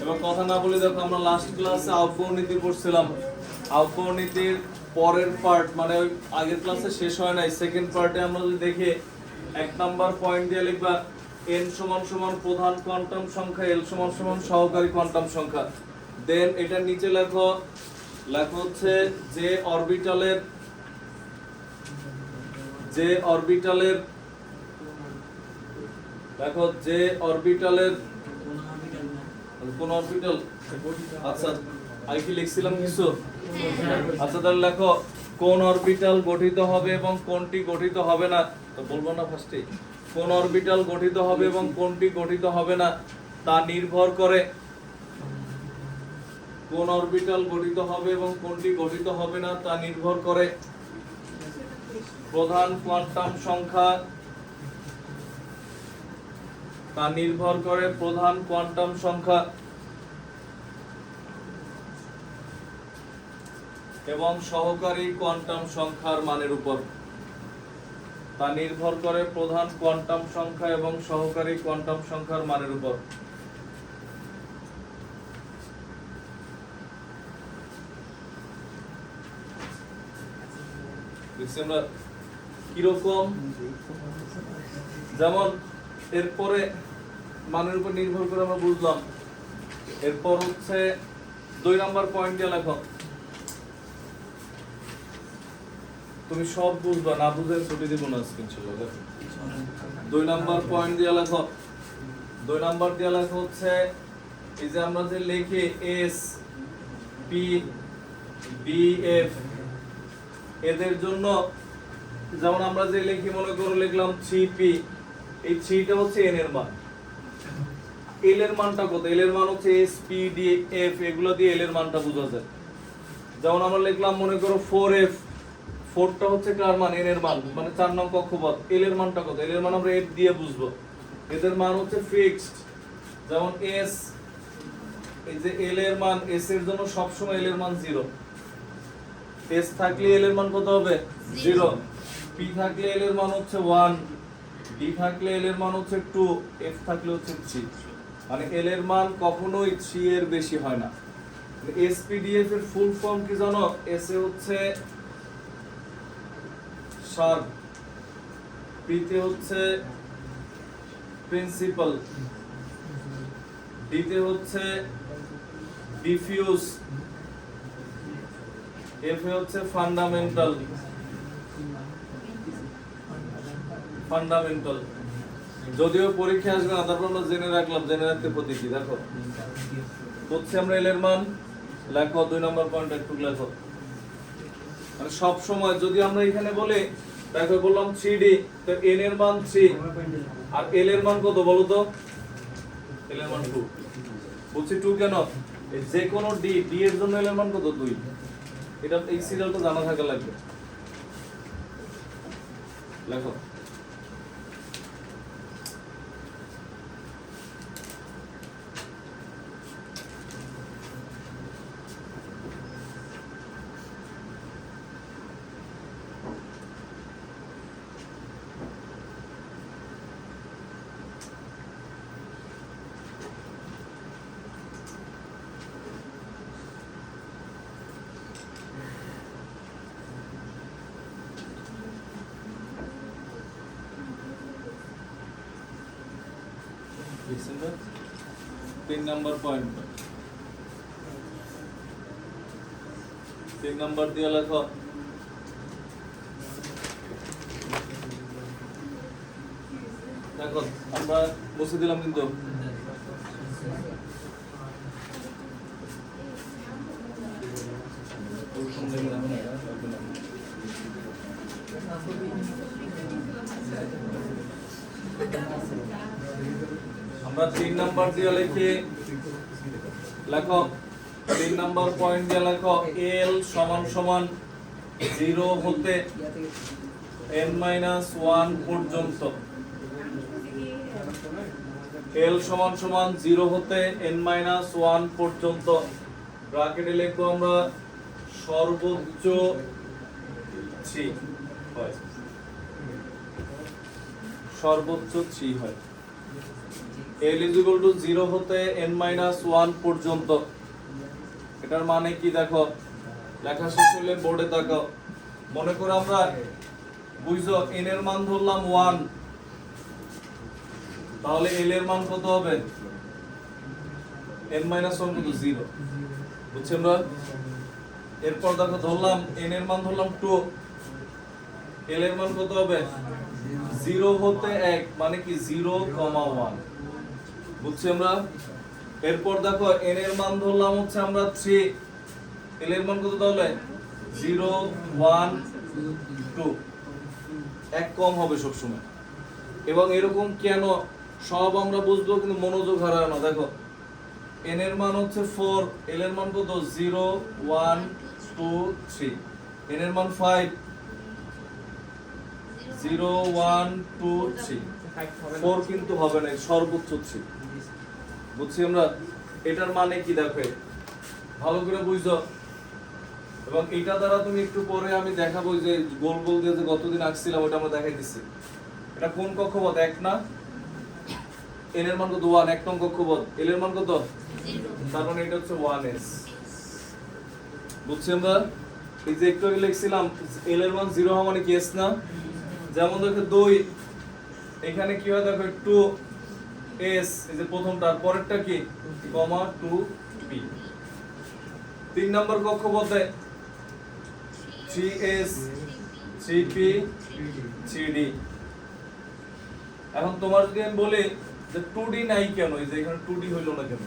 এবার কথা না বলে দেখো আমরা লাস্ট ক্লাসে আউটগোনীতি পড়ছিলাম। আউটগোনীতির পরের পার্ট মানে ওই আগের ক্লাসে শেষ হয় নাই, সেকেন্ড পার্টে আমরা যদি দেখি 1 নাম্বার পয়েন্ট দিয়ে লিখবা n সমান সমান প্রধান কোয়ান্টাম সংখ্যা, l সমান সমান সহকারী কোয়ান্টাম সংখ্যা। দেন এটা নিচে লেখো হচ্ছে যে অরবিটালের দেখো যে অরবিটালের কোন অরবিটাল, আচ্ছা আমি কি লিখছিলাম কিছু? আচ্ছা তাহলে লেখো কোন অরবিটাল গঠিত হবে এবং কোনটি গঠিত হবে না। তো বলবো না ফার্স্টে কোন অরবিটাল গঠিত হবে এবং কোনটি গঠিত হবে না তা নির্ভর করে, কোন অরবিটাল গঠিত হবে এবং কোনটি গঠিত হবে না তা নির্ভর করে প্রধান কোয়ান্টাম সংখ্যা, এবং সহকারী কোয়ান্টাম সংখ্যার মানের উপর। তা নির্ভর করে প্রধান কোয়ান্টাম সংখ্যা এবং সহকারী কোয়ান্টাম সংখ্যার মানের উপর। আমরা কিরকম, যেমন এরপরে মানের উপর নির্ভর করে আমরা বুঝলাম। এরপর হচ্ছে 2 নাম্বার পয়েন্টে লেখো, তুমি সব বুঝবা, না বুঝে ছুটি দিব না আজকে ইনশাআল্লাহ। 2 নাম্বার পয়েন্ট দিয়ে লেখো, 2 নাম্বার দিয়ে লেখো হচ্ছে এই যে আমরা যে লিখি এস পি ডি এফ, এদের জন্য যেমন আমরা যে লিখি মনে করে লিখলাম 3p, এই 3টা হচ্ছে n এর মান, l এর মানটা কত? l এর মান হচ্ছে s p d f, এগুলো দিয়ে l এর মানটা বোঝা যায়। যেমন আমরা লিখলাম মনে করো 4f, 4টা হচ্ছে কার মান? n এর মান, মানে 4 নং কক্ষপথ। l এর মানটা কত? l এর মান আমরা f দিয়ে বুঝবো, এদের মান হচ্ছে ফিক্সড। যেমন s, এই যে l এর মান, s এর জন্য সব সময় l এর মান 0, s থাকলে l এর মান কত হবে? 0, p থাকলে l এর মান হচ্ছে 1, d থাকলে l এর মান হচ্ছে 2, f থাকলে হচ্ছে 3। মানে l এর মান কখনোই 3 এর বেশি হয় না। SPDF এর ফুল ফর্ম কি জানো? s এ হচ্ছে শার্প, p তে হচ্ছে প্রিন্সিপাল, d তে হচ্ছে ডিফিউজ, f এ হচ্ছে ফান্ডামেন্টাল। যদিও পরীক্ষা আসবে না, তারপর আমরা জেনে রাখলাম, জেনে রাখতে প্রতীকী। দেখো হচ্ছে আমরা l এর মান লেখো, 2 নম্বর পয়েন্ট একটু লেখো। মানে সব সময় যদি আমরা এখানে বলি, দেখো বললাম 3d, তো n এর মান 3 আর l এর মান কত বলো তো? l এর মান 2। বলছি 2 কেন? যে কোনো d এর জন্য l এর মান কত? 2। এটা এই সিরিয়ালটা জানা থাকা লাগবে। লেখো ডিসেম্বর 3 নাম্বার পয়েন্ট, 3 নাম্বার দিয়ে লেখো দেখো আমরা মুছে দিলাম কিন্তু আমরা 3 নাম্বার দিয়ে লিখি, লেখো 3 নাম্বার পয়েন্ট দিয়ে লেখো l সমান সমান 0 হতে n-1 পর্যন্ত। l সমান সমান 0 হতে n-1 পর্যন্ত। ব্র্যাকেটে লিখবো আমরা সর্বোচ্চ 3 হয়, সর্বোচ্চ 3 হয়। L is equal to 0 হতে n-1 পর্যন্ত। এটার মানে কি দেখো, লেখা শেষ হলে বোর্ডে তাকাও। মনে করো আমরা বুঝছো n এর মান ধরলাম 1, তাহলে l এর মান কত হবে? n-1 কত? 0। বুঝছেন না? এরপর দেখো ধরলাম n এর মান ধরলাম 2, l এর মান কত হবে? 0 হতে 1, মানে কি 0, 1। বুঝছি আমরা? এরপর দেখো n এর মান ধরলাম হচ্ছে আমরা 3, l এর মান কত তাহলে? 0, 1, 2। 1 কম হবে সব সময়। এবং এরকম কেন সব আমরা বুঝবো, কিন্তু মনোযোগ হারায় না। দেখো n এর মান হচ্ছে 4, l এর মান কত? 0, 1, 2, 3। n এর মান 5, 0, 1, 2, 3। 4 কিন্তু হবে না, সর্বোচ্চ 3। বুঝছি আমরা? এটার মানে কি দেখো, ভালো করে বুঝছো। এবং এটা দ্বারা তুমি একটু পরে আমি দেখাবো যে গোল গোল দিয়ে যে গতদিন আঁকছিলাম ওটা আমরা দেখাই দিচ্ছি। এটা কোন কক্ষপথ? 1 না? n এর মান কত? 1, 1 নং কক্ষপথ। l এর মান কত? 0। তার মানে এটা হচ্ছে 1s। বুঝছি আমরা? এই যে একটু আগে লিখছিলাম l এর মান 0 হওয়া মানে কি s না? যেমন দেখো 2, এখানে কি হয় দেখো 2s, এই যে প্রথমটা, আর পরেরটা কি? 2p। 3 নম্বর কক্ষপথে 3s, 3p, 3d। এখন তোমার যদি আমি বলি যে 2d নাই কেন, এই যে এখানে 2d হইলো না কেন?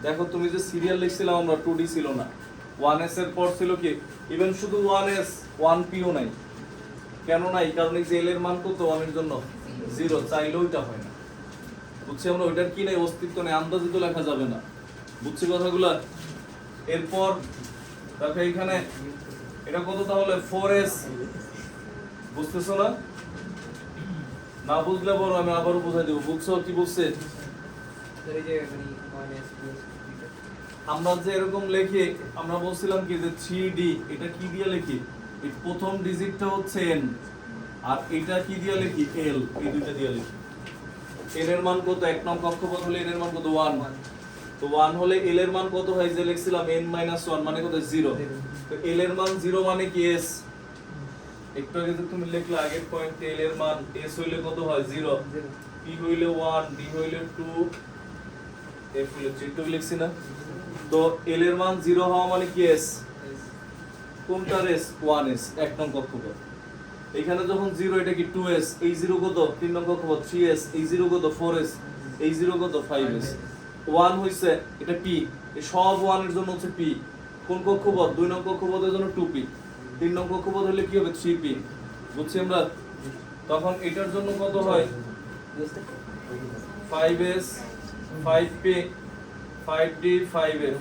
দেখো তুমি যে সিরিয়াল লিখছিলাম আমরা 2d ছিল না, 1s এর পর ছিল কি? ইভেন শুধু 1s, 1p ও নাই। কেন নাই? কারণ এই যে l এর মান কত 1 এর জন্য? 0, চাইলেও এটা হয় না। বুঝছি আমরা? ওইটার কি নাই? অস্তিত্ব নেই, আন্দাজে তো লেখা যাবে না। বুঝছি কথাগুলো? এরপর দেখো এখানে এটা কত তাহলে? 4s। বুঝতেছো না? না বুঝলে বলো, আমি আবারও বুঝাই দেব। বুঝছো কি বলছে? আমরা যে এরকম লিখি, আমরা বলছিলাম কি যে 3d, এটা কি দিয়ে লিখি? এই প্রথম ডিজিটটা হচ্ছে n, আর এটা কি দিয়ে লিখি? l। এই দুইটা দিয়ে লিখি। n এর মান কত? 1 নং কক্ষপথ হলে n এর মান কত? 1। তো 1 হলে l এর মান কত হয়? যে লিখছিলাম n-1 মানে কত? 0। তো l এর মান 0 মানে কি s? একটু আগে যে তুমি লিখলে আগের পয়েন্টে l এর মান s হইলে কত হয়? 0, p হইলে 1, d হইলে 2, f হইলে 3। তো লিখছি না? তো l এর মান 0 হওয়া মানে কি s? কোনটার s? 1s, 1 নং কক্ষপথ। এখানে যখন 0, এটা কি 2s, এই 0 কত? 3 নং কক্ষপথ 3s, এই 0 কত? 4s, এই 0 কত? 5s। 1 হইছে, এটা p, এই সব 1 এর জন্য হচ্ছে p। কোন কক্ষপথ? 2 নং কক্ষপথের জন্য 2p, 3 নং কক্ষপথ হলে কি হবে? 3p। বুঝছি আমরা? তখন এটার জন্য কত হয়? 5s, 5p, 5d, 5f।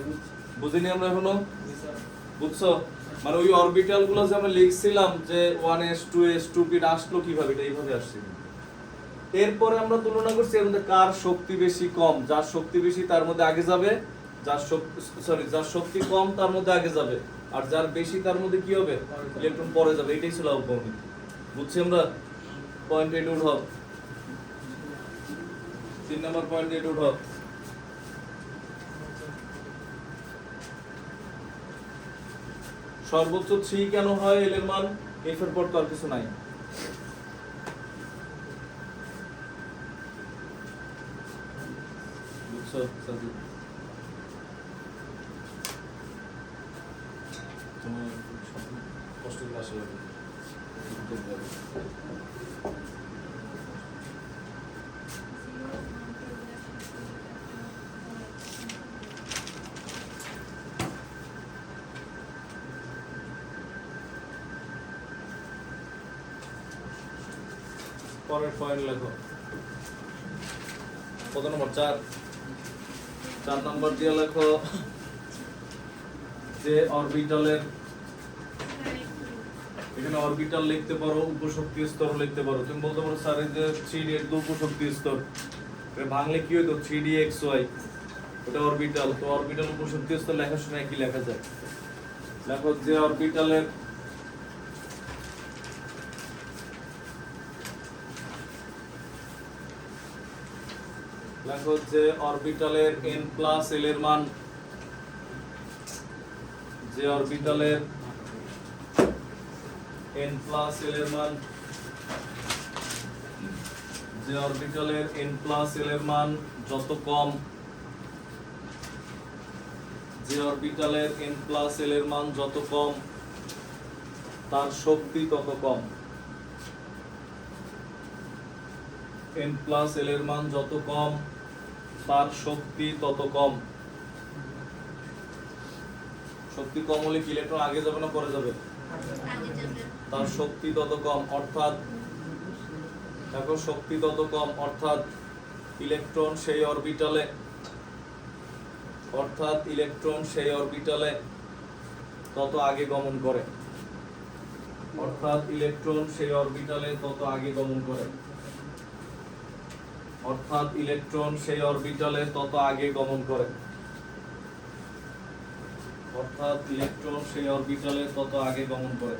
বুঝিনি আমরা এখনো? বুঝছো? মানে ওই অরবিটাল গুলো যে আমরা লিখছিলাম যে 1s, 2s, 2p আসলো কিভাবে? এটা এইভাবে আসছে। এরপরে আমরা তুলনা করছি এর মধ্যে কার শক্তি বেশি কম। যার শক্তি বেশি তার মধ্যে আগে যাবে, যার শক্তি কম তার মধ্যে আগে যাবে, আর যার বেশি তার মধ্যে কি হবে? ইলেকট্রন পরে যাবে। এটাই ছিল অবগণিত। বুঝছি আমরা? পয়েন্ট 8 উঠাও। 3 নম্বর পয়েন্ট 8 উঠাও। সর্বোচ্চ 3 কেন হয় l এর মান? f এর পর তো আর কিছু নাই। বুঝছো? তোমার কষ্ট করে আসলে পরের পয়েন্ট লেখো। কত নম্বর? 4 নম্বর দিয়ে লেখো যে অরবিটালের, এখানে অরবিটাল লিখতে পারো, উপশক্তি স্তর লিখতে পারো। তুমি বলতে পারো স্যার এই যে 3d এর উপশক্তি স্তর, এটা ভাঙলে কি হইতো? 3dxy, ওটা অরবিটাল। তো অরবিটাল উপশক্তি স্তর লেখার সময় কি লেখা যায়? লেখো যে অরবিটালের দেখো যে অরবিটালের n প্লাস l এর মান, যে অরবিটালের n প্লাস l এর মান, যে অরবিটালের n প্লাস l এর মান যত কম, যে অরবিটালের n প্লাস l এর মান যত কম তার শক্তি তত কম। n প্লাস l এর মান যত কম তার শক্তি তত কম। শক্তি কম হলে কি ইলেকট্রন আগে যাবে না পরে যাবে? তার শক্তি তত কম, অর্থাৎ দেখো শক্তি তত কম অর্থাৎ ইলেকট্রন সেই অরবিটালে, অর্থাৎ ইলেকট্রন সেই অরবিটালে তত আগে গমন করে, অর্থাৎ ইলেকট্রন সেই অরবিটালে তত আগে গমন করে, অর্থাৎ ইলেকট্রন সেই অরবিটালে তত আগে গমন করে, অর্থাৎ ইলেকট্রন সেই অরবিটালে তত আগে গমন করে।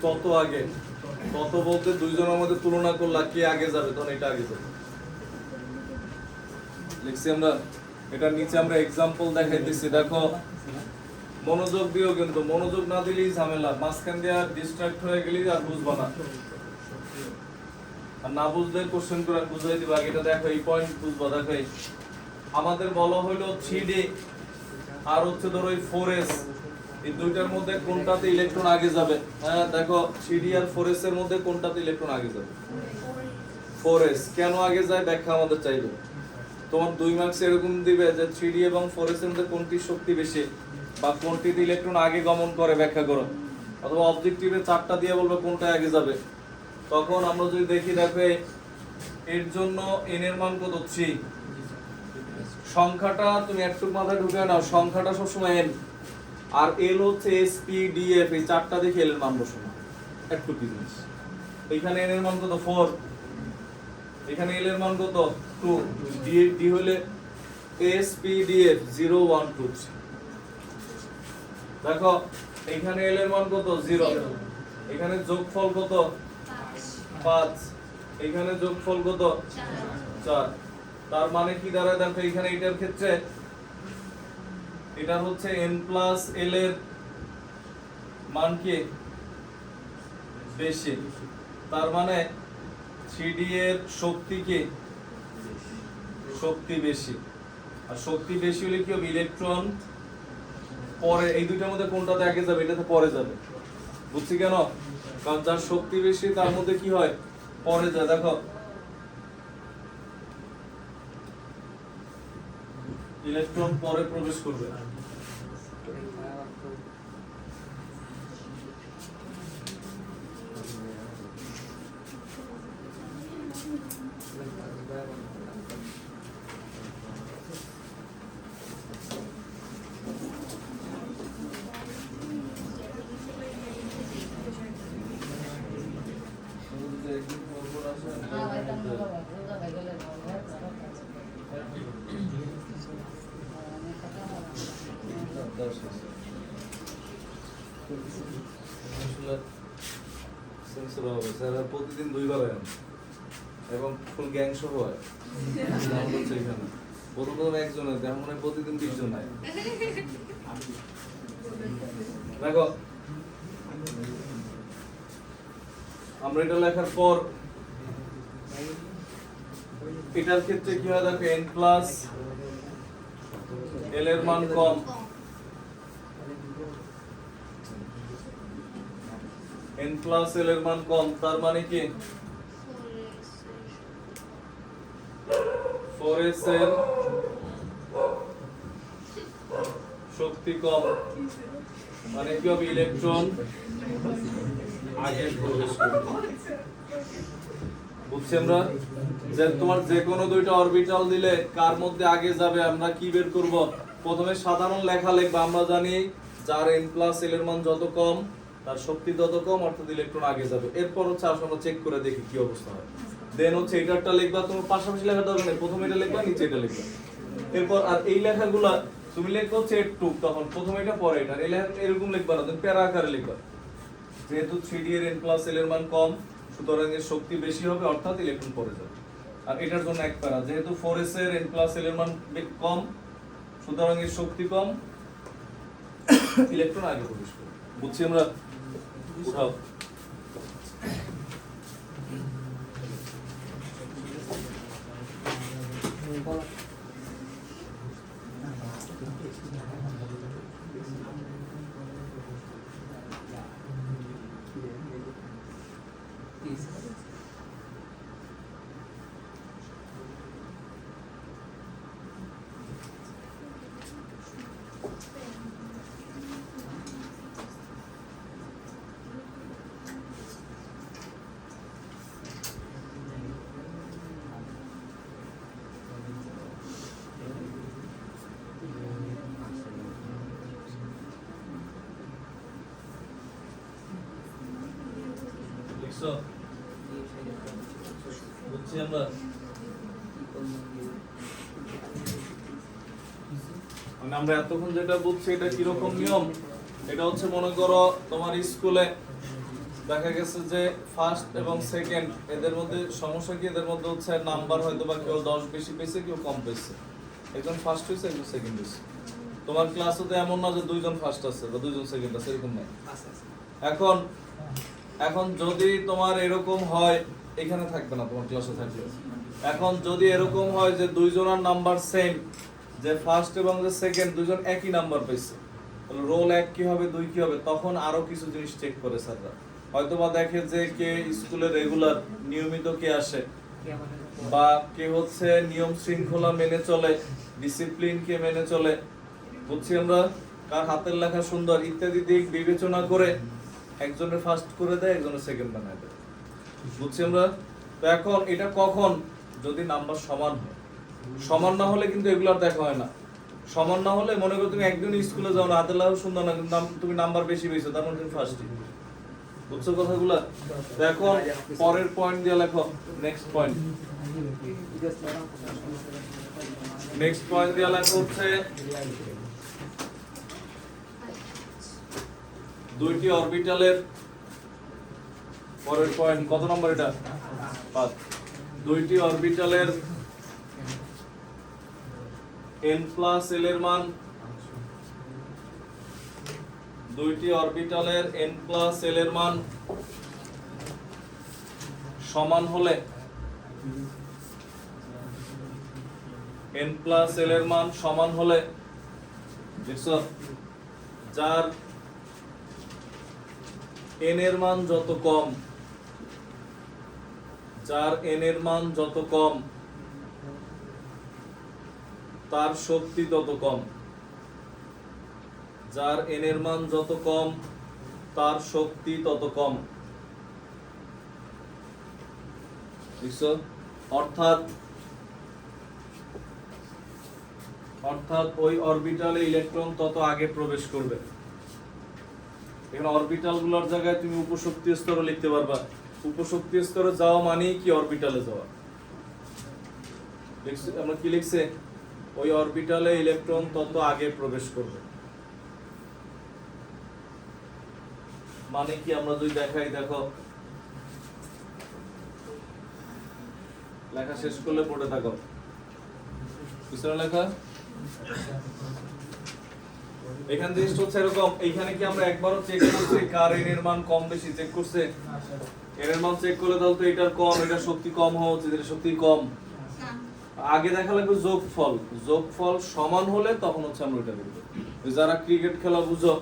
তত আগে, তত বলতে দুইজনের মধ্যে তুলনা করলে কে আগে যাবে, তখন এটা আগে যাবে। লিখছি আমরা, এটা নিচে আমরা एग्जांपल দেখাইতেছি। দেখো মনোযোগ দিও, কিন্তু মনোযোগ না দিলেই ঝামেলা, মাঝখান দিয়ে ডিস্ট্রাক্ট হয়ে গেলেই আর বুঝবা না, আর না বুঝলে কোশ্চেন করে বুঝাই দিবা। এটা দেখো এই পয়েন্ট বুঝবা। দেখো আমাদের বলা হলো 3D আর হচ্ছে ধরো এই 4s, এই দুইটার মধ্যে কোনটাতে ইলেকট্রন আগে যাবে? হ্যাঁ দেখো 3D আর 4s এর মধ্যে কোনটাতে ইলেকট্রন আগে যাবে? 4s। কেন আগে যায় ব্যাখ্যা আমাদের চাইবে। তোমার 2 মার্কস এরকম দিবে যে 3D এবং 4s এর মধ্যে কোনটির শক্তি বেশি বা কোনটিতে ইলেকট্রন আগে গমন করে ব্যাখ্যা করো, অথবা অবজেক্টিভে 4টা দিয়ে বলবে কোনটা আগে যাবে। তখন আমরা যদি দেখি, দেখো এর জন্য n এর মান কত? 3। সংখ্যাটা তুমি একটু মাথায় ঢুকে নাও, সংখ্যাটা সবসময় n, আর l হচ্ছে s p d f, এই 4টা দেখে l এর মান বসানো একটু কি জিনিস। এখানে n এর মান কত? 4, এখানে l এর মান কত? 2, d হলে s p d f 0 1 2 3। দেখো এখানে l এর মান কত? 0, এখানে যোগফল কত? 5, এখানে যোগফল কত? 4। তার মানে কি দাঁড়ায়? দেখো এখানে এটার ক্ষেত্রে এটা হচ্ছে n প্লাস l এর মান কি বেশি, তার মানে 3D এর শক্তি কি? শক্তি বেশি। আর শক্তি বেশি হলে কি হবে? ইলেকট্রন পরে, এই দুইটার মধ্যে কোনটাতে আগে যাবে? এটাতে পরে যাবে। বুঝছি কেন? কারণ যার শক্তি বেশি তার মধ্যে কি হয়? পরে যায়। দেখো ইলেকট্রন পরে প্রবেশ করবে। প্রতিদিন 2 বার হয় এবং ফুল গ্যাং সহ হয়। প্রথম একজনের তেমন মনে প্রতিদিন 20 জন হয়। দেখো আমরা এটা লেখার পর এটার ক্ষেত্রে কি হয়? দেখো n প্লাস l এর মান কম, n প্লাস l এর মান কম, তার মানে কি 4s এর শক্তি কম, মানে কি হবে? ইলেকট্রন আগে প্রবেশ করবে। বুঝছি আমরা? যে তোমার যে কোনো দুইটা অরবিটাল দিলে কার মধ্যে আগে যাবে আমরা কি বের করব? প্রথমে সাধারণ লেখা লিখবা। আমরা জানি যার n প্লাস l এর মান যত কম তার শক্তি তত কম, অর্থাৎ ইলেকট্রন আগে যাবে। এরপর হচ্ছে আমরা চেক করে দেখি কি অবস্থা হয়। দেন হচ্ছে এটারটা লিখবা, তোমার পাশাপাশি লেখা দরকার নেই, প্রথমে এটা লিখবা নিচে এটা লিখবা। এরপর আর এই লেখাগুলা তুমি লিখবা হচ্ছে একটু, তখন প্রথমে এটা পরে এটা, এই লেখা এরকম লিখবা না, তুমি প্যারা আকারে লিখবা। যেহেতু 3d এর n প্লাস l এর মান কম, সুতরাং এর শক্তি বেশি হবে, অর্থাৎ ইলেকট্রন পড়ে যাবে। আর এটার জন্য এক প্যারা, যেহেতু 4s এর n প্লাস l এর মান কম, সুতরাং এর শক্তি কম, ইলেকট্রন আগে প্রবেশ করবে। বুঝছি আমরা? উঠাও। লিখছো? বুঝছি আমরা? মানে আমরা এতক্ষণ যেটা বুঝছি এটা কিরকম নিয়ম, এটা হচ্ছে মনে করো তোমার স্কুলে দেখা গেছে যে ফার্স্ট এবং সেকেন্ড এদের মধ্যে সমস্যা কি, এদের মধ্যে হচ্ছে নাম্বার হয়তো বা কেউ 10 বেশি পেয়েছে, কেউ কম পেয়েছে, একজন ফার্স্ট হয়েছে একজন সেকেন্ড হয়েছে। তোমার ক্লাসে তো এমন না যে দুইজন ফার্স্ট আছে বা দুইজন সেকেন্ড আছে, এরকম নাই। এখন এখন যদি তোমার এরকম হয়, এখানে থাকবে না তোমার ক্লাসে থাকলে। এখন যদি এরকম হয় যে দুইজনের নাম্বার সেম, যে ফার্স্ট এবং যে সেকেন্ড দুইজন একই নাম্বার পেয়েছে, তাহলে রোল 1 কি হবে 2 কি হবে, তখন আরো কিছু জিনিস চেক করে স্যাররা। হয়তোবা দেখে যে কে স্কুলে রেগুলার নিয়মিত কে আসে, বা কে হচ্ছে নিয়ম শৃঙ্খলা মেনে চলে, ডিসিপ্লিন কে মেনে চলে, বুঝছি আমরা, কার হাতের লেখা সুন্দর ইত্যাদি দিক বিবেচনা করে একজনের ফার্স্ট করে দেয়, একজনের সেকেন্ড বানায় দেয়। বুঝছি আমরা? তো এখন এটা কখন, যদি নাম্বার সমান হয়। সমান না হলে কিন্তু এগুলো আর দেখা হয় না। সমান না হলে মনে করো তুমি একদিন স্কুলে যাও না, হাতের লেখা সুন্দর না, কিন্তু তুমি নাম্বার বেশি পেয়েছো, তার মানে তুমি ফার্স্টই। বুঝছো কথাগুলো? তো এখন পরের পয়েন্ট দিয়ে লেখো, নেক্সট পয়েন্ট। নেক্সট পয়েন্ট দিয়ে লেখা হচ্ছে দুইটি অরবিটালের, পরের পয়েন্ট কত নম্বর এটা? 5। দুইটি অরবিটালের n প্লাস l এর মান, দুইটি অরবিটালের n প্লাস l এর মান সমান হলে, n প্লাস l এর মান সমান হলে, দেখছো, যার n এর মান যত কম, যার n এর মান যত কম তার শক্তি তত কম, যার n এর মান যত কম তার শক্তি তত কম। বুঝছো? অর্থাৎ ওই অরবিটালে ইলেকট্রন তত আগে প্রবেশ করবে। এখানে অরবিটাল গুলোর জায়গায় তুমি উপশক্তি স্তরও লিখতে পারবা। উপশক্তি স্তরে যাওয়া মানেই কি অরবিটালে যাওয়া। আমরা কি লিখছে? ওই অরবিটালে ইলেকট্রন তত আগে প্রবেশ করবে। মানে কি আমরা যদি দেখাই, দেখো লেখা শেষ করলে পড়ে থাকো, পিছনে লেখা। এখান থেকে হচ্ছে এরকম, এইখানে কি আমরা একবারও চেক করছি কার n এর মান কম বেশি চেক করছে? n এর মান চেক করলে তাহলে তো এটার কম, এটার শক্তি কম হওয়া উচিত, এটার শক্তি কম। আগে দেখা লাগবে যোগফল, যোগফল সমান হলে তখন হচ্ছে আমরা ওইটা দেখব। যারা ক্রিকেট খেলা বুঝো,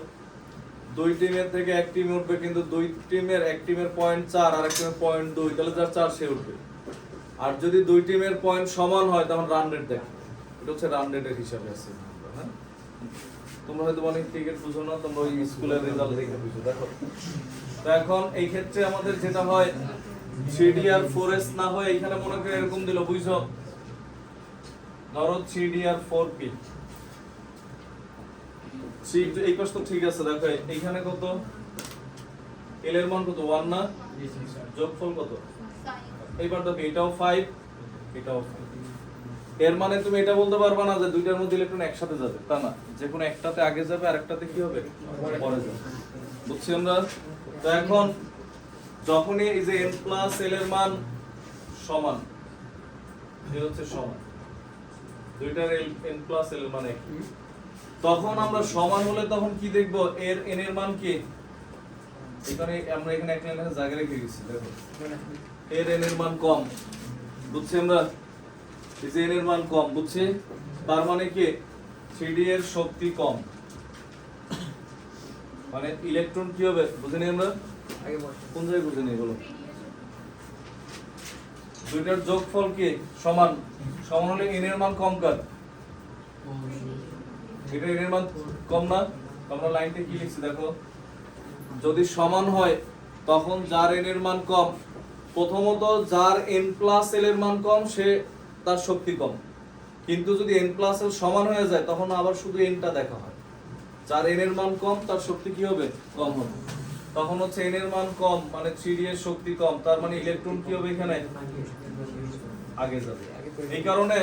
দুই টিমের থেকে এক টিম উঠবে, কিন্তু দুই টিমের এক টিমের পয়েন্ট 4 আর এক টিমের পয়েন্ট 2, তাহলে যার 4 সে উঠবে। আর যদি দুই টিমের পয়েন্ট সমান হয় তখন রান রেট দেখো, এটা হচ্ছে রান রেটের হিসাবে আছে। হ্যাঁ, তোমরা হয়তো অনেক ক্রিকেট বুঝো না, তোমরা ওই স্কুলের রেজাল্ট দেখে বুঝো। দেখো তো এখন এই ক্ষেত্রে আমাদের যেটা হয়, 3D আর 4S না হয় এখানে মনে করে এরকম দিল, বুঝছো, ধরো 3D আর 4P। এই পাশ তো ঠিক আছে, দেখো এইখানে কত, l এর মান কত 1 না, যোগফল কত, এইবার দেখো এটাও 5 এটাও 5। এর মানে তুমি এটা বলতে পারবা না যে দুইটার মধ্যে ইলেকট্রন একসাথে যাবে, তা না, যে কোনো একটাতে আগে যাবে আর একটাতে কি হবে পরে যাবে। বুঝছি আমরা? তো এখন যখনই এই যে n প্লাস l এর মান সমান, এই হচ্ছে সমান, দুইটার n প্লাস l এর মান একই, তখন আমরা সমান হলে তখন কি দেখব, এর n এর মান কি, এখানে আমরা এখানে একটা লাইনে জায়গা রেখে গেছি, দেখো এর n এর মান কম, বুঝছি আমরা, এই যে n এর মান কম, বুঝছি, তার মানে কি 3d এর শক্তি কম, মানে ইলেকট্রন কি হবে বুঝিনি আমরা, কোন জায়গায় বুঝিনি বলো, দুইটার যোগফল কি সমান, সমান হলে n এর মান কম কার, এটা n এর মান কম না, আমরা লাইনটা কি লিখছি দেখো, যদি সমান হয় তখন যার n এর মান কম, প্রথমত যার n প্লাস l এর মান কম সে তার শক্তি কম, কিন্তু যদি n প্লাস l সমান হয়ে যায় তখন আবার শুধু n টা দেখা হয়, যার n এর মান কম তার শক্তি কি হবে, কম হবে, তখন হচ্ছে n এর মান কম মানে 3d এর শক্তি কম, তার মানে ইলেকট্রন কি হবে এখানে আগে যাবে, এই কারণে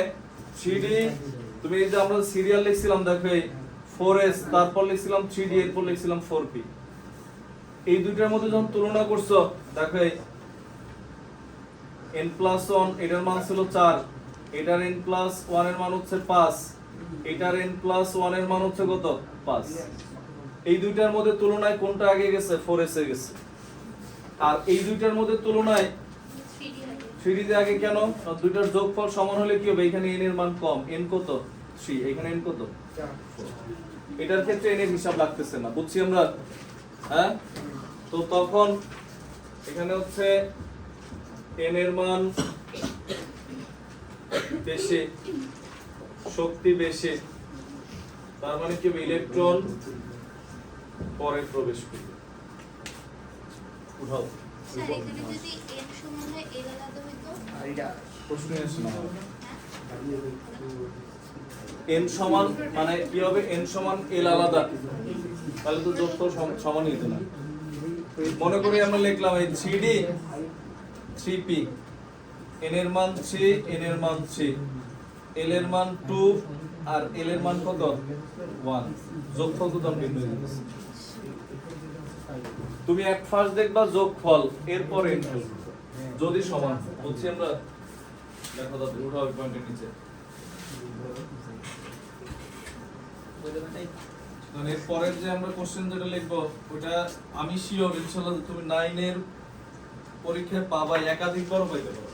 3d, তুমি এই যে আমরা সিরিয়াল লিখছিলাম দেখো এই 4s, তারপর লিখছিলাম 3d, এরপর লিখছিলাম 4p, এই দুইটার মধ্যে যখন তুলনা করছো দেখো এই n+1 এটার মান ছিল 4, এটার n+1 এর মান হচ্ছে 5, এটার n+1 এর মান হচ্ছে কত 5, এই দুইটার মধ্যে তুলনায় কোনটা আগে গেছে, 4s এ গেছে, আর এই দুইটার মধ্যে তুলনায় 3d তে আগে কেন, দুইটার যোগফল সমান হলে কি হবে, এখানে n এর মান কম, n কত 3, এখানে n কত 4, এটার ক্ষেত্রে n এর হিসাব লাগতেছে না, বুঝছি আমরা, হ্যাঁ, তো তখন এখানে হচ্ছে n এর মান বেশি, শক্তি বেশি, তার মানে কি ইলেকট্রন পরে প্রবেশ করবে, উঠাও স্যার এখানে যদি n সমান হয় l আলাদা হইতো, আর এটা প্রশ্নই আসে না, n সমান মানে কি হবে, n সমান l আলাদা, তাহলে তো যোগফল সমানই হতো না, মনে করি আমরা লিখলাম এই 3d 3p, n এর মান 3, n এর মান 3, l এর মান 2 আর l এর মান কত 1, যোগফল তো দাম ভিন্ন হয়ে যাচ্ছে, তুমি এক ফার্স্ট দেখবা যোগফল, এরপর n যদি সমান, বলছি আমরা, দেখো দাদা উঠাও এই পয়েন্টের নিচে, মানে এর পরের যে আমরা কোশ্চেন যেটা লিখবো ওটা আমি শিওর ইনশাআল্লাহ তুমি 9 এর পরীক্ষায় পাবা, একাধিকবার পাইতে পারো,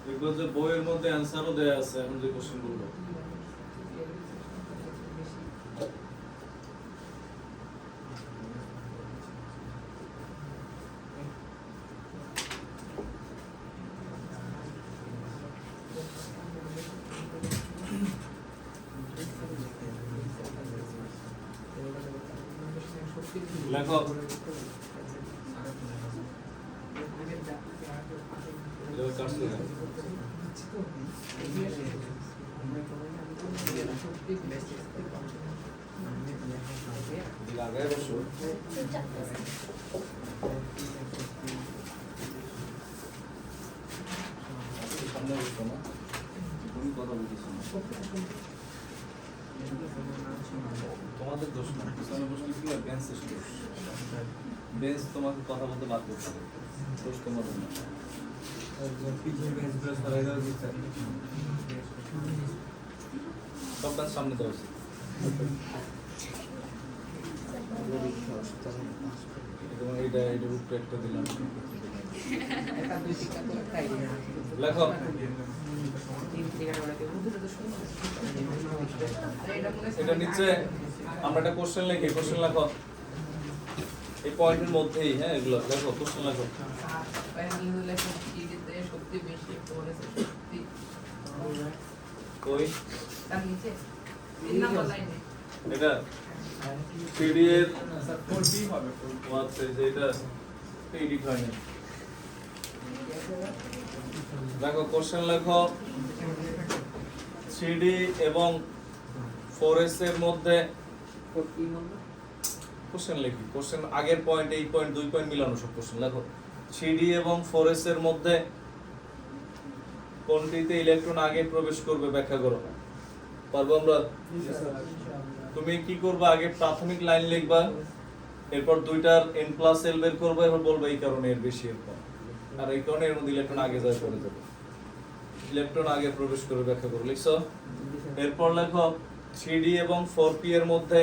দেখবো যে বইয়ের মধ্যে অ্যানসারও দেয়া আছে, এখন যে কোশ্চেন গুলো লেখো, লাগাই বসো, সামনে বসো না, তুমি কথা বলতেছো না, তোমাদের দোষ না, পিছনে বসলে কি হয়, বেঞ্চ শেষ দোষ, বেঞ্চ তোমাকে কথা বলতে বাধ্য করে, দোষ তোমাদের না, সব কাজ সামনে দেওয়া উচিত, এইটা এইটার উপরে একটা দিলাম, লেখো, এটা নিচে আমরা একটা কোশ্চেন লিখি, কোশ্চেন লেখো এই পয়েন্টের মধ্যেই, হ্যাঁ এগুলো লেখো, কোশ্চেন লেখো, শক্তি বেশি শক্তি কই তার নিচে 3 নাম্বার লাইনে এটা 3d এর 4p হবে, আচ্ছা যে এটা এডিট হয় না, দেখো কোশ্চেন লেখো 3d এবং 4s এর মধ্যে কোশ্চেন লিখি, কোশ্চেন আগের পয়েন্ট এই পয়েন্ট দুই পয়েন্ট মিলানো সব কোশ্চেন লেখো। 3d এবং 4s এর মধ্যে কোনটিতে ইলেকট্রন আগে প্রবেশ করবে ব্যাখ্যা করো। পারবো আমরা? তুমি কি করবে, আগে প্রাথমিক লাইন লিখবা, এরপর দুইটার n+l বের করবে, এরপর বলবে এই কারণে এর বেশি এরপর, আর এই কারণে এর মধ্যে ইলেকট্রন আগে যায় পড়ে যাবে, ইলেকট্রন আগে প্রবেশ করবে ব্যাখ্যা করো। লিখছো? এরপর লেখো 3d এবং 4p এর মধ্যে,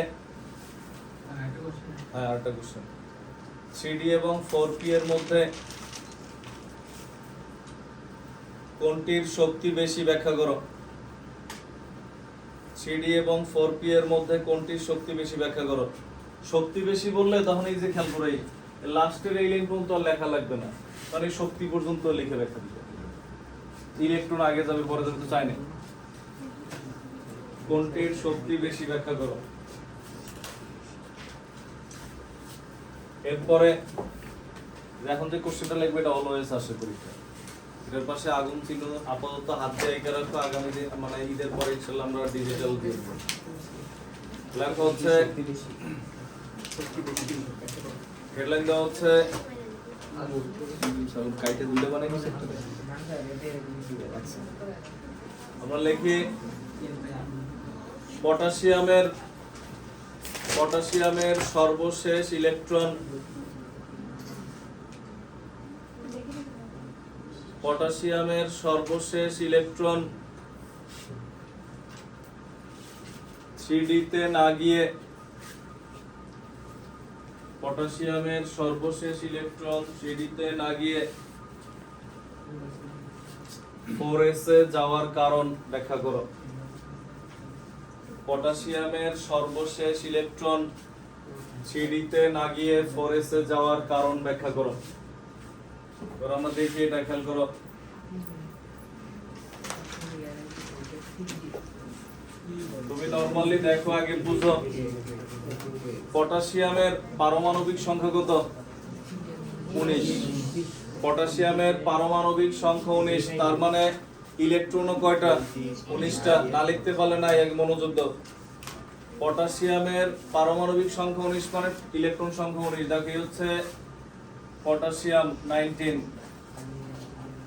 হ্যাঁ আরেকটা কোশ্চেন, 3d এবং 4p এর মধ্যে কোনটির শক্তি বেশি ব্যাখ্যা করো। 3d এবং 4p এর মধ্যে কোনটির শক্তি বেশি ব্যাখ্যা করো। শক্তি বেশি বললে তখন এই যে খেয়াল করে লাস্টের এই লাইন পর্যন্ত আর লেখা লাগবে না, মানে শক্তি পর্যন্ত লিখে ব্যাখ্যা দিবে, ইলেকট্রন আগে যাবে পরে যাবে তো চাই না। কোনটির শক্তি বেশি ব্যাখ্যা করো। এরপরে এখন যে কোশ্চেনটা লিখবে এটা অলওয়েজ আসে পরীক্ষা, এর পাশে আগুন চিহ্ন আপাতত হাত দিয়ে এঁকে রাখো, আগামী দিন মানে ঈদের পরে ইনশাআল্লাহ আমরা ডিজিটাল দিয়ে দেব। লেখা হচ্ছে হেডলাইন দেওয়া হচ্ছে কাইটে দুটো বানাই গেছে একটা, আমরা লিখি পটাশিয়ামের সর্বশেষ ইলেকট্রন, পটাশিয়ামের সর্বশেষ ইলেকট্রন 3d তে না গিয়ে, পটাশিয়ামের সর্বশেষ ইলেকট্রন 3d তে না গিয়ে 4s এ যাওয়ার কারণ ব্যাখ্যা করো। পটাশিয়ামের সর্বশেষ ইলেকট্রন 3d তে না গিয়ে 4s এ যাওয়ার কারণ ব্যাখ্যা করো। এবার আমরা দেখি এটা খেয়াল করো। তুমি নরমালি দেখো, আগে বুঝো পটাশিয়ামের পারমাণবিক সংখ্যা কত? 19। পটাশিয়ামের পারমাণবিক সংখ্যা 19, তার মানে ইলেকট্রনও কয়টা? 19টা। না লিখতে পারলে না, এক মনোযোগ দাও। পটাশিয়ামের পারমাণবিক সংখ্যা 19 মানে ইলেকট্রন সংখ্যা 19, দেখো হচ্ছে পটাশিয়াম 19।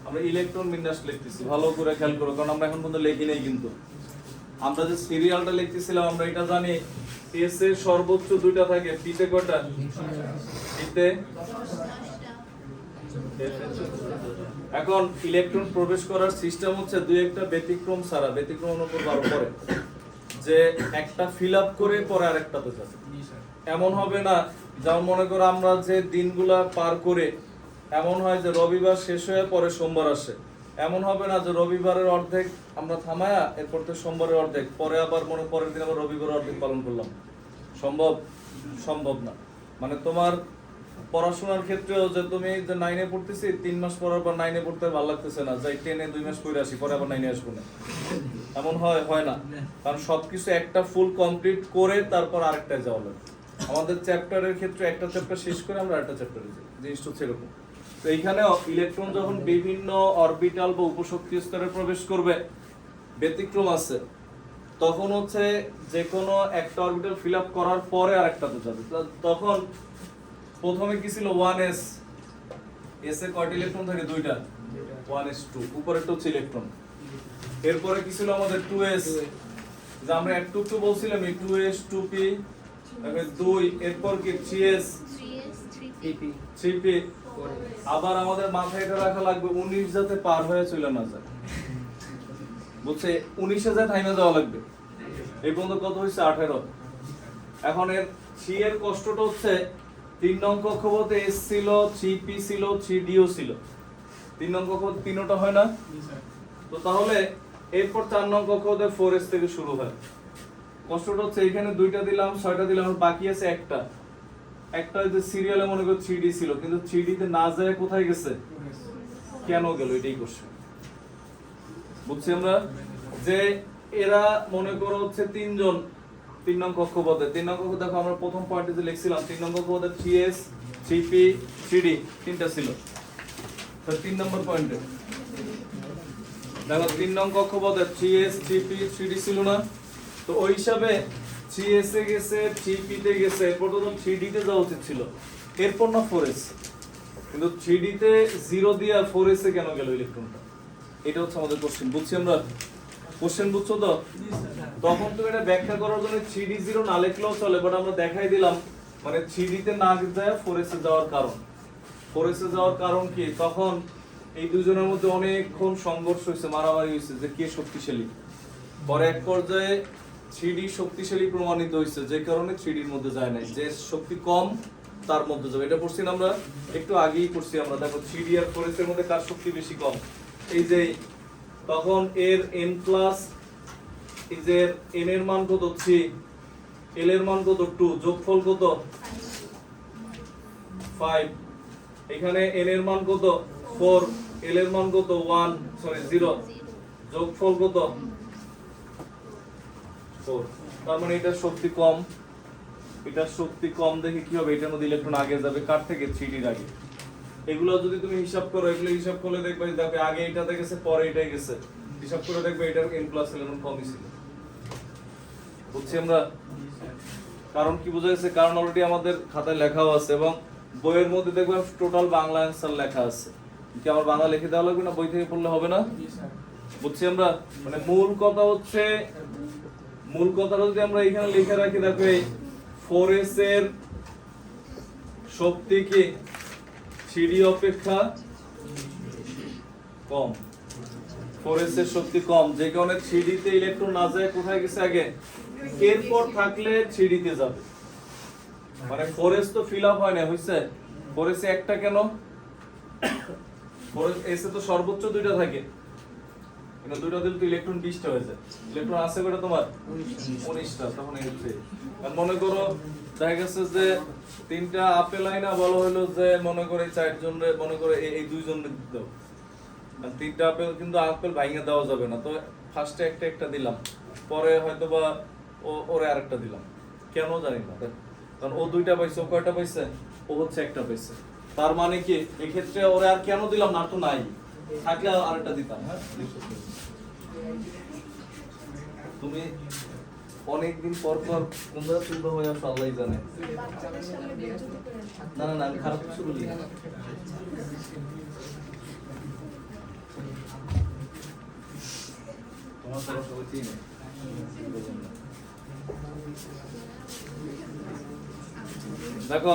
আমরা ইলেকট্রন বিন্যাস লিখতেছি, ভালো করে খেয়াল করো, কারণ আমরা এখন পর্যন্ত লিখি নাই, কিন্তু আমরা যে সিরিয়ালটা লিখতেছিলাম আমরা এটা জানি s এর সর্বোচ্চ দুইটা থাকে, p তে কয়টা? p তে। এখন ইলেকট্রন প্রবেশ করার সিস্টেম হচ্ছে দুই একটা ব্যতিক্রম ছাড়া, ব্যতিক্রম উপর বার করে যে একটা ফিল আপ করে পরে আরেকটাতে যাবে। এমন হবে না যেমন মনে করো আমরা যে দিনগুলা পার করে এমন হয় যে রবিবার শেষ হয়ে পরে সোমবার আসে, এমন হবে না যে রবিবারের অর্ধেক আমরা থামায়া এরপর তো সোমবারের অর্ধেক, পরে আবার মনে পরের দিন আবার রবিবারের অর্ধেক পালন করলাম। সম্ভব না। মানে তোমার পড়াশোনার ক্ষেত্রেও যে তুমি যে 9 এ পড়তেছি 3 মাস পর আবার 9 এ পড়তে ভালো লাগতেছে না, যাই 10 এ 2 মাস পড়ে আসি পরে আবার 9 এ আসবো না, এমন হয় না। কারণ সবকিছু একটা ফুল কমপ্লিট করে তারপর আরেকটা যাওয়া লাগে। আমাদের চ্যাপ্টারের ক্ষেত্রে একটা চ্যাপ্টার শেষ করে আমরা আরেকটা চ্যাপ্টারে যাই, জিনিসটা হচ্ছে এরকম। তো এইখানে ইলেকট্রন যখন বিভিন্ন অরবিটাল বা উপশক্তি স্তরে প্রবেশ করবে, ব্যতিক্রম আছে, তখন হচ্ছে যে কোনো একটা অরবিটাল ফিল আপ করার পরে আরেকটাতে যাবে। তখন প্রথমে কি ছিল 1s, s এ কয়টা ইলেকট্রন থাকে? দুইটা, 1s2, উপরেরটা হচ্ছে ইলেকট্রন। এরপরে কি ছিল আমাদের 2s, যে আমরা একটু বলছিলাম এই 2s 2p, তারপরে 2, এরপর কি 3s 3p, আবার আমাদের মাথায় এটা রাখা লাগবে 19 যাতে পার হয়ে চলে না যায়, বুঝছে? 19 এ যায় থাইমা যাওয়া লাগবে। এই পর্যন্ত কত হইছে? 18। এখন এর 3 এর কষ্টটা হচ্ছে 3 নং কক্ষপথে s ছিল, 3p ছিল, 3d ও ছিল। 3 নং কক্ষপথ 3টা হয় না? তো তাহলে এরপর 4 নং কক্ষপথে 4s থেকে শুরু হয়। কষ্টটা হচ্ছে এখানে 2টা দিলাম, 6টা দিলাম, আর বাকি আছে একটা যে সিরিয়ালে মনে করো 3d ছিল, কিন্তু 3d তে না যায় কোথায় গেছে? কেন গেল? এটাই কোশ্চেন। বুঝছি আমরা যে এরা মনে করো হচ্ছে 3 জন 3 নং কক্ষপথে। 3 নং কক্ষ দেখো আমরা প্রথম পয়েন্টে যে লিখছিলাম 3 নং কক্ষপথে 3s 3p 3d তিনটা ছিল। তো 3 নম্বর পয়েন্টে দেখো 3 নং কক্ষপথে 3s 3p 3d ছিল না? তো ওই হিসাবে 3s এ গেছে 3p তে গেছে, এরপর তো 3d তে যাওয়া উচিত ছিল, এরপর না 4s, কিন্তু 3d তে 0 দিয়া 4s এ কেন গেল ইলেকট্রনটা? এটা হচ্ছে আমাদের কোশ্চেন। বুঝছি আমরা? কোশ্চেন বুঝছো তো? তখন তো এটা ব্যাখ্যা করার জন্য 3d 0 না লিখলেও চলে, বাট আমরা দেখাই দিলাম মানে 3d তে না যায় 4s এ যাওয়ার কারণ। 4s এ যাওয়ার কারণ কি? তখন এই দুজনের মধ্যে অনেকক্ষণ সংঘর্ষ হয়েছে, মারামারি হয়েছে যে কে শক্তিশালী। পরে এক পর্যায়ে 3d শক্তিশালী প্রমাণিত হয়েছে, যে কারণে 3d এর মধ্যে যায় নাই, যে শক্তি কম তার মধ্যে যাবে। এটা পড়ছি না আমরা, একটু আগেই পড়ছি আমরা। দেখো 3d আর 4s এর মধ্যে কার শক্তি বেশি কম? এই যে তখন এর n প্লাস এই যে n এর মান কত 3, l এর মান কত 2, যোগফল কত 5, এখানে n এর মান কত 4, l এর মান কত 0, যোগফল কত 4। তার মানে এটার শক্তি কম, এটার শক্তি কম দেখে কি হবে? এটার মধ্যে ইলেকট্রন আগে যাবে কার থেকে? 3d এর আগে। এগুলো যদি তুমি হিসাব করো, এগুলো হিসাব করলে দেখবে দেখো আগে এটাতে গেছে পরে এটাই গেছে, হিসাব করে দেখবে এটার n প্লাস ইলেকট্রন কমই ছিল। বুঝছি আমরা? কারণ কি বোঝা গেছে? কারণ অলরেডি আমাদের খাতায় লেখাও আছে এবং বইয়ের মধ্যে দেখবে টোটাল বাংলা অ্যানসার লেখা আছে। কি আমার বাংলা লিখে দেওয়া লাগবে না? বই থেকে পড়লে হবে না? বুঝছি আমরা? মানে মূল কথা হচ্ছে, মূল কথাটা যদি আমরা এখানে লিখে রাখি, দেখো 4s এর শক্তি কি 3d অপেক্ষা কম, 4s এর শক্তি কম, যে কারণে 3d তে ইলেকট্রন না যায় কোথায় গেছে আগে? এরপর থাকলে 3d তে যাবে। মানে 4s তো ফিল আপ হয় না, হইছে? 4s এ একটা কেন? 4s এ তো সর্বোচ্চ দুইটা থাকে, কিন্তু দুইটা দিলে তো ইলেকট্রন 20টা হয়ে যায়। ইলেকট্রন আছে কয়টা তোমার? 19টা। তখন এই হচ্ছে, আর মনে করো দেখা গেছে যে 3টা আপেল আইনা বলা হলো যে মনে করে 4 জন রে, মনে করে এই 2 জন দাও, আর 3টা আপেল কিন্তু আপেল ভাঙিয়ে দেওয়া যাবে না, তো ফার্স্টে একটা একটা দিলাম, পরে হয়তো বা ওরে আরেকটা দিলাম, কেন জানি না, কারণ ও 2টা পাইছে, ও কয়টা পাইছে? ও হচ্ছে একটা পাইছে। তার মানে কি এই ক্ষেত্রে ওরে আর কেন দিলাম না? তো নাই, থাকলে আরেকটা দিতাম। হ্যাঁ, তুমি অনেকদিন পর পর তোমরা শুরু হয়ে আসো, আল্লাহই জানে। না না না, আমি খারাপ কিছু বলি না। তোমার তো সবাই চিনে, দেখো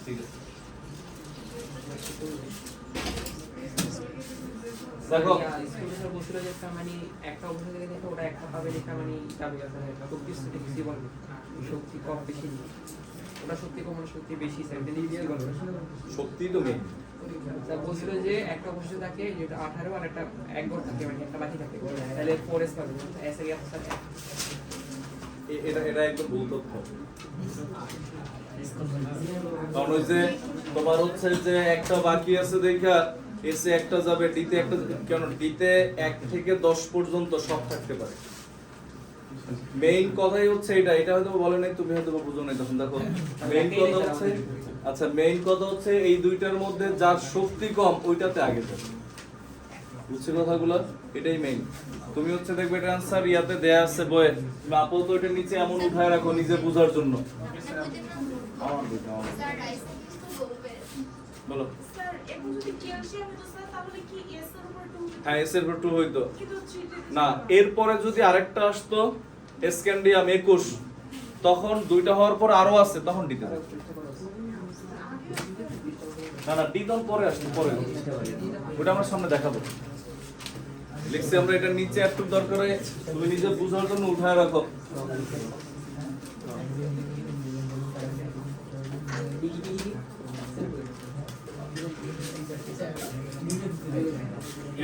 ঠিক আছে, দেখো স্কুলে বলছিল যে মানে একটা অবস্থা থেকে দেখে ওটা একটা পাবে লেখা মানে যাবে খুব কিছু দেখছি বল শক্তি কম বেশি ওটা শক্তি কম শক্তি বেশি সেটা দিয়ে বল শক্তি তো মেইন। বলছিল যে একটা অবস্থা থাকে যেটা 18 আর একটা এক ঘর থাকে মানে একটা বাকি থাকে, তাহলে 4s পাবে এস এর সাথে এটা এটা একদম ভুল তথ্য। কারণ ওই যে তোমার হচ্ছে যে একটা বাকি আছে দেখা এসে একটা যাবে, ডিতে একটা, কেন ডিতে 1 থেকে 10 পর্যন্ত সব থাকতে পারে। মেইন কথাই হচ্ছে এটা, এটা হয়তো বলে নাই, তুমি হয়তো বুঝো নাই। তখন দেখো মেইন কথা হচ্ছে, আচ্ছা মেইন কথা হচ্ছে এই দুইটার মধ্যে যার শক্তি কম ওইটাতে আগে যাবে। বুঝছো কথাগুলো? এটাই মেইন। তুমি হচ্ছে দেখবে এটা आंसर ইয়াতে দেয়া আছে বইয়ে, তুমি আপাতত ওইটা নিচে এমন উঠায় রাখো নিজে বোঝার জন্য। আমার বইটা আমার স্যার রাইসে কিছু বলবে? বলো। স্যার এখন যদি ক্যালসিয়াম হতো স্যার তাহলে কি এস এর উপর 2? হ্যাঁ এস এর উপর 2 হইতো কিন্তু 3 না, এরপরে যদি আরেকটা আসতো স্ক্যান্ডিয়াম 21, তখন দুইটা হওয়ার পর আরো আছে, তখন দিতে হবে। না না, ডি তখন পরে আসতো, পরে ওটা আমরা সামনে দেখাবো। লিখছি আমরা এটা নিচে একটু দরকার হয়, তুমি নিজে বুঝার জন্য উঠায় রাখো।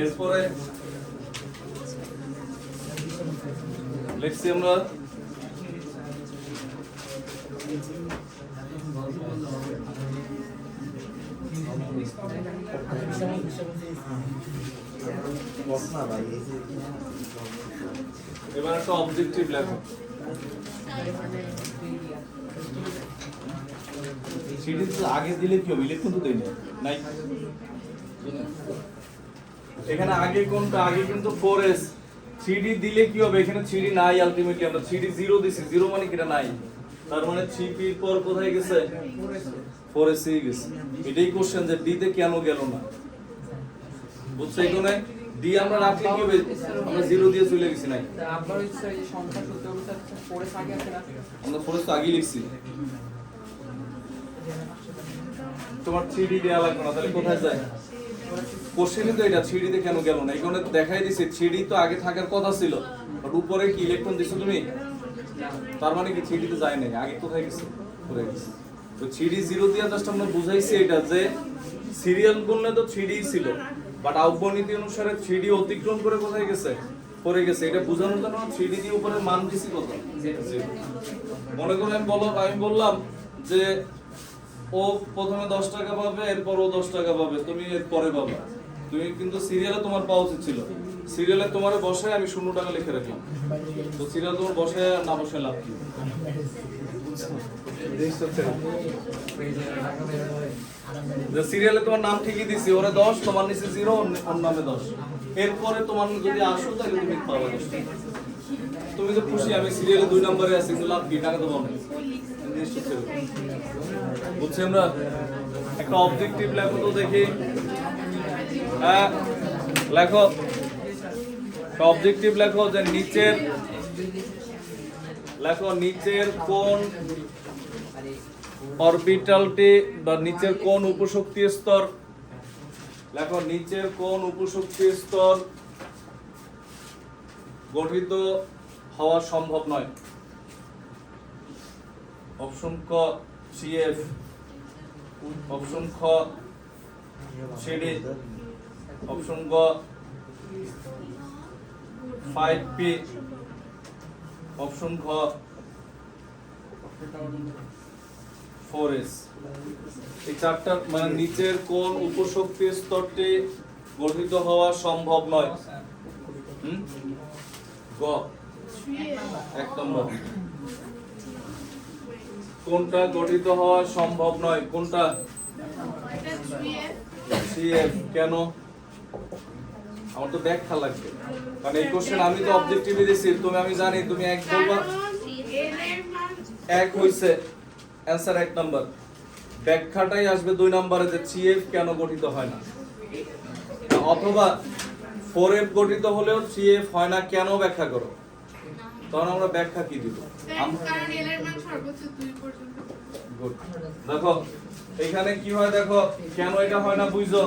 এরপরে লিখছি আমরা এবার একটা অবজেক্টিভ লেখো। সিরিজ আগে দিলে কি হবে? ইলেকট্রন তো দেই না, নাই এখানে আগে কোনটা? আগে কিন্তু 4s। 3d দিলে কি হবে? এখানে 3d নাই, আলটিমেটলি আমরা 3d 0 দিছি। 0 মানে কিটা নাই, তার মানে 3p এর পর কোথায় গেছে? 4s এ গেছে। এটাই কোশ্চেন যে d তে কেন গেল না। বুঝছো? এখানে d আমরা রাখলে কি হবে? আমরা 0 দিয়ে চলে গেছি নাই, আবার হচ্ছে এই সংখ্যা সূত্র অনুসারে পরে আগে আছে না আমরা 4s তো আগেই লিখছি। তোমার 3d দেয়া লাগবে না, তাহলে কোথায় যায়? কোশ্চেনই তো এটা 3d তে কেন গেল না। এখানে দেখাই দিছে 3d তো আগে থাকার কথা ছিল, বাট উপরে কি ইলেকট্রন দিছো তুমি, তার মানে কি 3d তে যায় নাই, আগে কোথায় গেছে? পরে গেছে। তো 3d 0 দিয়ে জাস্ট আমরা বুঝাইছি এটা যে সিরিয়াল গুণলে তো 3d ছিল, বাট আউটগণিত অনুসারে 3d অতিক্রম করে কোথায় গেছে? পরে গেছে। এটা বোঝানোর জন্য 3d দিয়ে উপরে মান দিছি কত? 0। মনে করো আমি বললাম যে ও প্রথমে 10 টাকা পাবে, এরপর ও 10 টাকা পাবে, তুমি এর পরে পাবে। তুমি কিন্তু সিরিয়ালে তোমার পাওয়া উচিত ছিল, সিরিয়ালে তোমারে বসায় আমি 0 টাকা লিখে রাখলাম। তো সিরিয়াল তোমার বসায় না বসায় লাভ কি? যে সিরিয়ালে তোমার নাম ঠিকই দিছি, ওরে 10, তোমার নিচে 0, ওর নামে 10। এরপরে তোমার যদি আসো তাহলে তুমি পাবে 10 টাকা। তুমি তো খুশি আমি সিরিয়ালে 2 নম্বরে আছি, কিন্তু লাভ কি? টাকা তো পাবো না। বুঝছি আমরা? একটা অবজেক্টিভ লেখো তো দেখি। হ্যাঁ লেখো, একটা অবজেক্টিভ লেখো যে নিচের কোন অরবিটালটি বা নিচের কোন উপশক্তি স্তর, লেখো নিচের কোন উপশক্তি স্তর গঠিত হওয়া সম্ভব নয়। অপশন ক CF, অপশন খ CD, অপশন গ 5P, অপশন ঘ 4S। এই চারটা মানে নিচের কোন উপশক্তি স্তরটি গঠিত হওয়া সম্ভব নয়? গ 1 নম্বর। কোনটা গঠিত হওয়া সম্ভব নয়? কোনটা? CF। কেন? আমার তো ব্যাখ্যা লাগবে, কারণ এই কোশ্চেন আমি তো অবজেক্টিভলি দিছি, তুমি আমি জানি তুমি এক বলবা, এক হইছে অ্যানসার 1 নাম্বার। ব্যাখ্যাটাই আসবে 2 নম্বরে যে CF কেন গঠিত হয় না, অথবা 4F গঠিত হলেও CF হয় না কেন ব্যাখ্যা করো। তখন আমরা ব্যাখ্যা কি দিব? কারণ এল এর মান সর্বোচ্চ 2 পর্যন্ত। গুড। দেখো এখানে কি হয়, দেখো কেন এটা হয় না বুঝছো?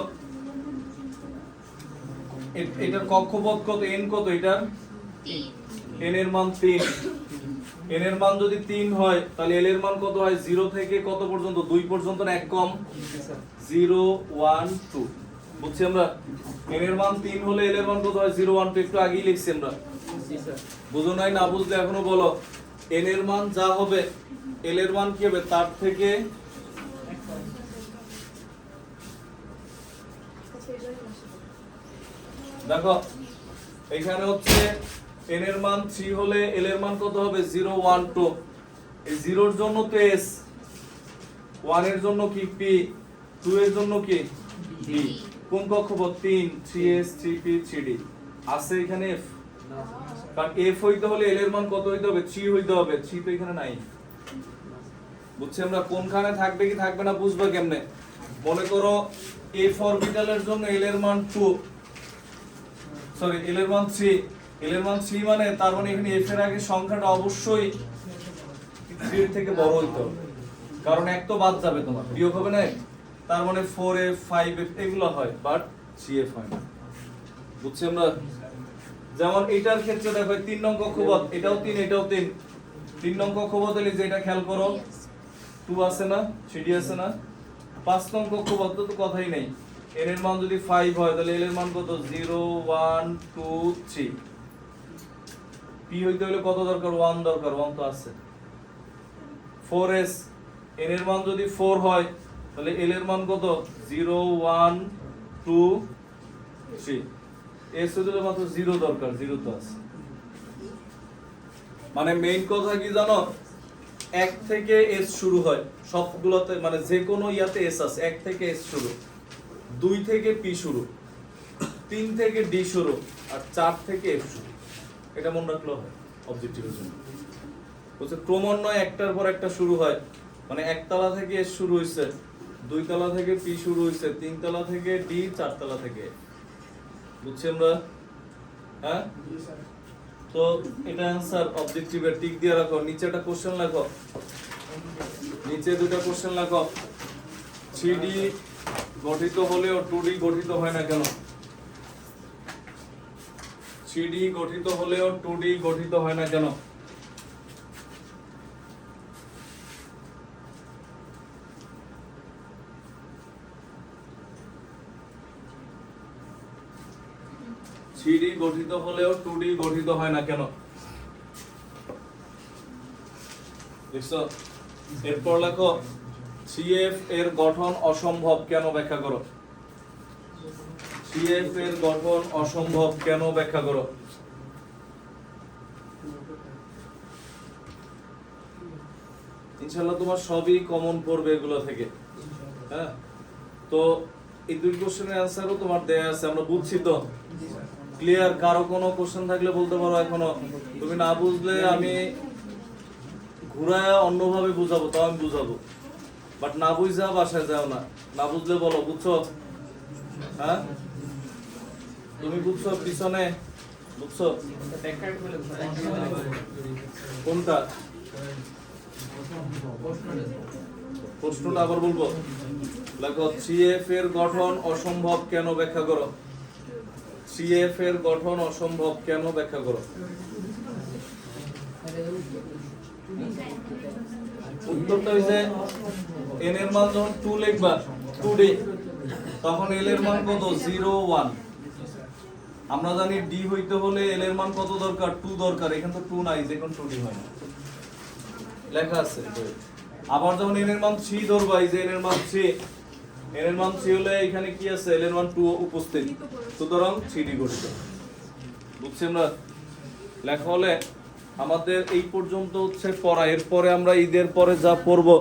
এটার কক্ষপথ কত? n কত এটার? n এর মান 3। n এর মান যদি 3 হয় তাহলে l এর মান কত হয়? 0 থেকে কত পর্যন্ত? 2 পর্যন্ত না 1 কম? 0 1 2। বুঝছি আমরা? n এর মান 3 হলে l এর মান কত হয়? 0 1 2। একটু আগেই লিখছি আমরা। বুঝো নাই? না বুঝলে এখনো বলো। n এর মান যা হবে l এর মান কি হবে তার থেকে দেখো এখানে হচ্ছে n এর মান 3 হলে l এর মান কত হবে? 0 1 2। এই 0 এর জন্য তো s, 1 এর জন্য কি p, 2 এর জন্য কি d। কোন কক্ষপথ? 3, 3s 3p 3d। আছে এখানে f, কারণ f হইতে হলে l এর মান কত হইতে হবে? 3 হইতে হবে। 3 তো এখানে নাই। বুঝছি আমরা? কোনখানে থাকবে কি থাকবে না বুঝবা কেমনে? মনে করো f অরবিটালের জন্য l এর মান 2, সরি l এর মান 3, l এর মান 3 মানে তার মানে এখানে f এর আগে সংখ্যাটা অবশ্যই 3 এর থেকে বড় হইতে হবে, কারণ এক তো বাদ যাবে, তোমার বিয়োগ হবে না। তার মানে 4f 5f এগুলো হয়, বাট CF হয় না। বুঝছি আমরা? যেমন এটার ক্ষেত্রে দেখো 3 নং কক্ষপথ, এটাও 3 এটাও 3। 3 নং কক্ষপথ হলে যে এটা খেয়াল করো 2 আছে না, 3d আছে না। 5 নং কক্ষপথ তো কথাই নেই। n এর মান যদি 5 হয় তাহলে l এর মান কত? 0 1 2 3। p হইতে হলে কত দরকার? 1 দরকার, 1 তো আছে। 4s, n এর মান যদি 4 হয় তাহলে l এর মান কত? 0 1 2 3। s হইতে মাত্র 0 দরকার, 0 তো আছে। মানে মেইন কথা কি জানো? 1 থেকে s শুরু হয় সবগুলোতে, মানে যে কোনো ইয়াতে s আছে। 1 থেকে s শুরু, 2 থেকে p শুরু, 3 থেকে ডি শুরু আর 4 থেকে এফ শুরু, এটা মনে রাখলেও হয় অবজেক্টিভের জন্য। বলছে ক্রমান্বয়ে একটার পর একটা শুরু হয়, মানে একতলা থেকে এস শুরু হইছে, 2 তলা থেকে পি শুরু হইছে, 3 তলা থেকে ডি, 4 তলা থেকে এফ। বুঝছি আমরা? হ্যাঁ, তো এটা অ্যান্সার অবজেক্টিভের, টিক দিয়ে রাখো। নিচে একটা কোশ্চেন লেখো, নিচে দুটো কোশ্চেন লেখো। 3D গঠিত হলেও 2D গঠিত হয় না কেন? 3D গঠিত হলেও 2D গঠিত হয় না কেন? থ্রি গঠিত হলেও 2D গঠিত হয় না কেন? দেখছো? এরপর লেখো 3F এর গঠন অসম্ভব কেন ব্যাখ্যা করো। 3F এর গঠন অসম্ভব কেন ব্যাখ্যা করো। ইনশাআল্লাহ তোমার সবই কমন পড়বে এগুলো থেকে। হ্যাঁ, তো এই দুই কোশ্চেনের অ্যানসারও তোমার দেয়া আছে, আমরা বুঝছি তো? ক্লিয়ার? কারো কোনো কোশ্চেন থাকলে বলতে পারো এখনো। তুমি না বুঝলে আমি ঘুরায় অন্যভাবে বুঝাবো, তাও আমি বুঝাবো, বাট না বুঝা বাসায় যাও না। না বুঝলে বলো, বুঝছো? হ্যাঁ, তুমি বুঝছো? পিছনে বুঝছো কোনটা? প্রশ্নটা আবার বলবো, লেখো 3F এর গঠন অসম্ভব কেন ব্যাখ্যা করো। 3F এর গঠন অসম্ভব কেন ব্যাখ্যা করো। উত্তরটা হইছে n এর মান যখন 2 লিখবা 2D, তখন l এর মান কত? 0 1। আমরা জানি d হইতে হলে l এর মান কত দরকার? 2 দরকার। এখানে তো 2 নাই, যখন 2D হয় না, লেখা আছে। আবার যখন n এর মান 3 ধরবা, এই যে n এর মান 3, n এর মান 3 হলে এখানে কি আছে? l এর মান 2 উপস্থিত, সুতরাং 3D গঠিত। বুঝছি আমরা? লেখা হলে আমাদের এই পর্যন্ত হচ্ছে পড়া। এরপরে আমরা ঈদের পরে যা পড়বো